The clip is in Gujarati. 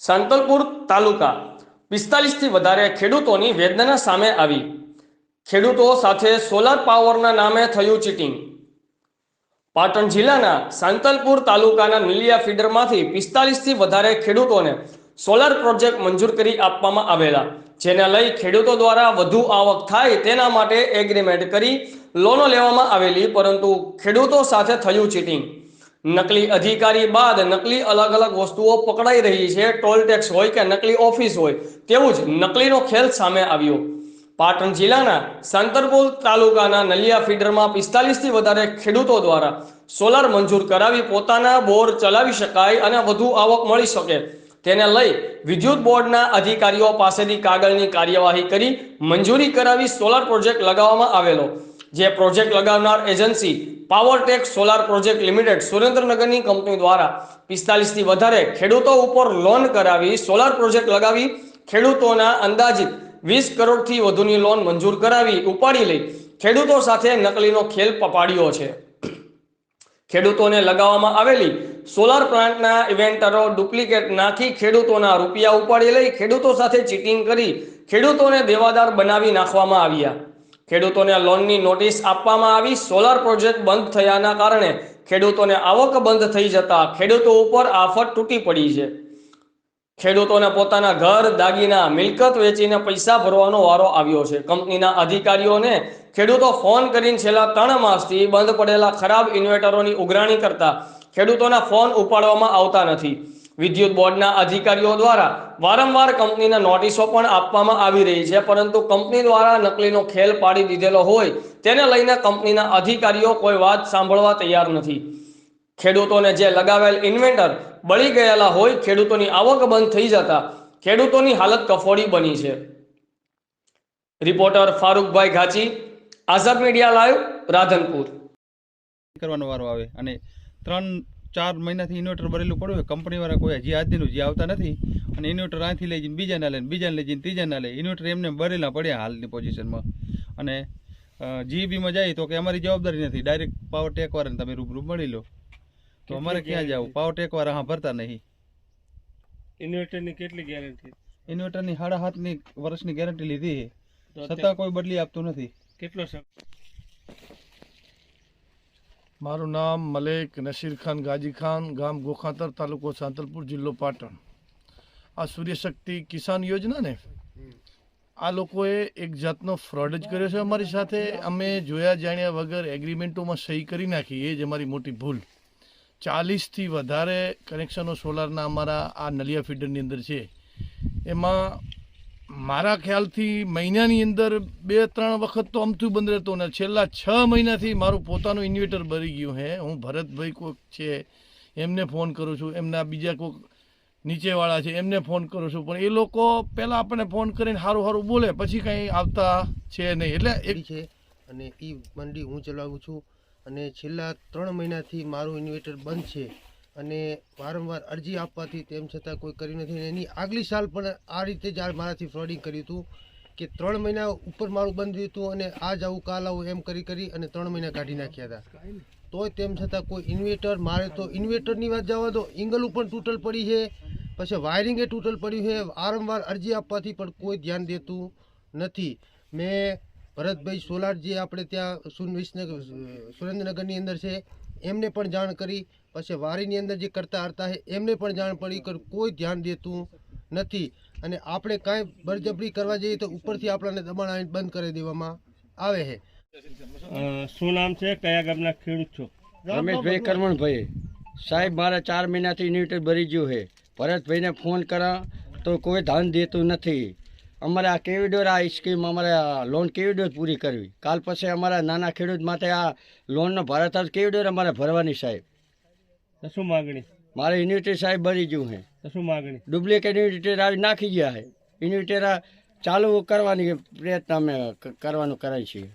સાંતલપુર તાલુકા 45થી વધારે ખેડૂતોની વેદના સામે આવી। ખેડૂતો સાથે સોલાર પાવરના નામે થયું ચીટિંગ। પાટણ જિલ્લાના સાંતલપુર તાલુકાના નલિયા ફીડરમાંથી 45થી વધારે ખેડૂતોને સોલાર પ્રોજેક્ટ મંજૂર કરી આપવામાં આવેલા, જેને લઈ ખેડૂતો દ્વારા વધુ આવક થાય તેના માટે એગ્રીમેન્ટ કરી લોનો લેવામાં આવેલી, પરંતુ ખેડૂતો સાથે થયું ચીટિંગ। નકલી અધિકારી બાદ નકલી અલગ અલગ વસ્તુઓ પકડાઈ રહી છે। ટોલ ટેક્સ હોય કે નકલી ઓફિસ હોય તેવું જ નકલીનો ખેલ સામે આવ્યો। પાટણ જિલ્લાના સાંતલપુર તાલુકાના નલિયા ફીડરમાં 45થી વધારે ખેડૂતો દ્વારા સોલાર મંજૂર કરાવી પોતાના બોર ચલાવી શકાય અને વધુ આવક મળી શકે તેને લઈ વિદ્યુત બોર્ડના અધિકારીઓ પાસેથી કાગળની કાર્યવાહી કરી મંજૂરી કરાવી સોલાર પ્રોજેક્ટ લગાવવામાં આવેલો, જે પ્રોજેક્ટ લગાવનાર agency Powertech solar project limited સુરેન્દ્રનગરની કંપની દ્વારા 45થી વધારે ખેડૂતો ઉપર લોન કરાવી સોલાર પ્રોજેક્ટ લગાવી ખેડૂતોના અંદાજિત 20 કરોડથી વધુની લોન મંજૂર કરાવી ઉપાડી લઈ ખેડૂતો સાથે નકલીનો ખેલ પાડ્યો છે। ખેડૂતોને લગાવવામાં આવેલી સોલાર પ્લાન્ટના ઇવેન્ટરો ડુપ્લિકેટ નાખી ખેડૂતોના રૂપિયા ઉપાડી લઈ ખેડૂતો સાથે ચીટિંગ કરી ખેડૂતોને દેવાદાર બનાવી નાખવામાં આવ્યા। ખેડૂતોને લોનની નોટિસ આપવામાં આવી। સોલાર પ્રોજેક્ટ બંધ થયાના કારણે ખેડૂતોને આવક બંધ થઈ જતા ખેડૂતો ઉપર આફત તૂટી પડી છે। ખેડૂતોને પોતાના ઘર, દાગીના, મિલકત વેચીને પૈસા ભરવાનો વારો આવ્યો છે। કંપનીના અધિકારીઓને ખેડૂતો ફોન કરીને છેલ્લા 3 માસથી બંધ પડેલા ખરાબ ઇન્વર્ટરોની ઉઘરાણી કરતા ખેડૂતોના ફોન ઉપાડવામાં આવતા નથી। વિદ્યુત બોર્ડના અધિકારીઓ દ્વારા વારંવાર કંપનીને નોટિસો પણ આપવામાં આવી રહી છે, પરંતુ કંપની દ્વારા નકલીનો ખેલ પાડી દીધેલો હોય તેને લઈને કંપનીના અધિકારીઓ કોઈ વાત સાંભળવા તૈયાર નથી। ખેડૂતોને જે લગાવેલ ઇન્વેન્ટર બળી ગયેલા હોય, ખેડૂતોની આવક બંધ થઈ જતા ખેડૂતોની હાલત કફોડી બની છે। રિપોર્ટર ફારૂકભાઈ ઘાચી, આઝાદ મીડિયા લાઈવ, રાધનપુર। કરવાનો વારો આવે અને 3-4 મહિનાથી ઇન્વર્ટર ભરેલું પડ્યું હોય, કંપનીવાળા કોઈ હજી આજનું જે આવતા નથી અને ઇન્વર્ટર અહીંથી લઈ જઈને બીજાના લે, બીજાને લઈ જઈને ત્રીજાના લે, ઇન્વર્ટર એમને ભરેલા પડ્યા હાલની પોઝિશનમાં। અને જીબીમાં જાય તો કે અમારી જવાબદારી નથી, ડાયરેક્ટ પાવર ટેકવાળાને તમે રૂબરૂ મળી લો, તો અમારે ક્યાં જવું? પાવર ટેકવાળા હા ભરતા નહીં। ઇન્વર્ટરની કેટલી ગેરંટી? ઇન્વર્ટરની 7.5 વર્ષની ગેરંટી લીધી છે, છતાં કોઈ બદલી આપતું નથી। કેટલો સમય? મારું નામ મલેક નસીર ખાન ગાજી ખાન, ગામ ગોખાતર, તાલુકો સાંતલપુર, જિલ્લો પાટણ। આ સૂર્યશક્તિ કિસાન યોજના ને આ લોકોએ એક જાતનો ફ્રોડ જ કર્યો છે અમારી સાથે। અમે જોયા જાણ્યા વગર એગ્રીમેન્ટોમાં સહી કરી નાખી, એ જ અમારી મોટી ભૂલ। 40થી વધારે કનેક્શનો સોલારના અમારા આ નલિયા ફીડરની અંદર છે। એમાં મારા ખ્યાલથી મહિનાની અંદર 2-3 વખત તો અમથું બંધ રહેતો ને છેલ્લા 6 મહિનાથી મારું પોતાનું ઇન્વર્ટર ભરી ગયું છે। હું ભરતભાઈ કોઈક છે એમને ફોન કરું છું, એમના બીજા કોઈક નીચેવાળા છે એમને ફોન કરું છું, પણ એ લોકો પહેલાં આપણને ફોન કરીને સારું સારું બોલે, પછી કંઈ આવતા છે નહીં। એટલે એક છે અને એ મંડી હું ચલાવું છું અને છેલ્લા 3 મહિનાથી મારું ઇન્વર્ટર બંધ છે અને વારંવાર અરજી આપવાથી તેમ છતાં કોઈ કર્યું નથી। એની આગલી સાલ પણ આ રીતે જ મારાથી ફ્રોડિંગ કર્યું હતું કે 3 મહિના ઉપર મારું બંધ રહ્યું હતું અને આજ આવું કાલ આવું એમ કરી અને 3 મહિના કાઢી નાખ્યા હતા। તોય તેમ છતાં કોઈ ઇન્વર્ટર, મારે તો ઇન્વર્ટરની વાત જવા દો, ઇંગલું પણ તૂટલ પડી છે, પછી વાયરિંગે તૂટલ પડ્યું છે। વારંવાર અરજી આપવાથી પણ કોઈ ધ્યાન દેતું નથી। મેં ભરતભાઈ સોલાર જે આપણે ત્યાં સુરેન્દ્રનગરની અંદર છે એમને પણ જાણ કરી, પછી વારીની અંદર જે કરતા હરતા છે એમને પણ જાણ પડી, કોઈ ધ્યાન દેતું નથી। અને આપણે કાંઈ બળજબરી કરવા જઈએ તો ઉપરથી આપણને દબાણ આવીને બંધ કરી દેવામાં આવે છે। શું નામ છે, કયા ગામના ખેડૂત છો? રમેશભાઈ કરમણભાઈ સાહેબ, મારા 4 મહિનાથી ઇન્વર્ટર ભરી ગયું છે। ભરતભાઈને ફોન કરા તો કોઈ ધ્યાન દેતું નથી। અમારે આ કેવી ડોર આ સ્કીમ અમારે લોન કેવી ડોર પૂરી કરવી? કાલ પછી અમારા નાના ખેડૂત માટે આ લોનનો ભારત કેવી ડોર અમારે ભરવાની સાહેબ? શું માગણી? મારે ઇન્વર્ટર સાહેબ ભરી ગયું છે, શું માગણી? ડુપ્લિકેટ ઇન્વર્ટર આવી નાખી ગયા છે। ઇન્વર્ટર ચાલુ કરવાની પ્રયત્ન અમે કરવાનું કરાય છીએ।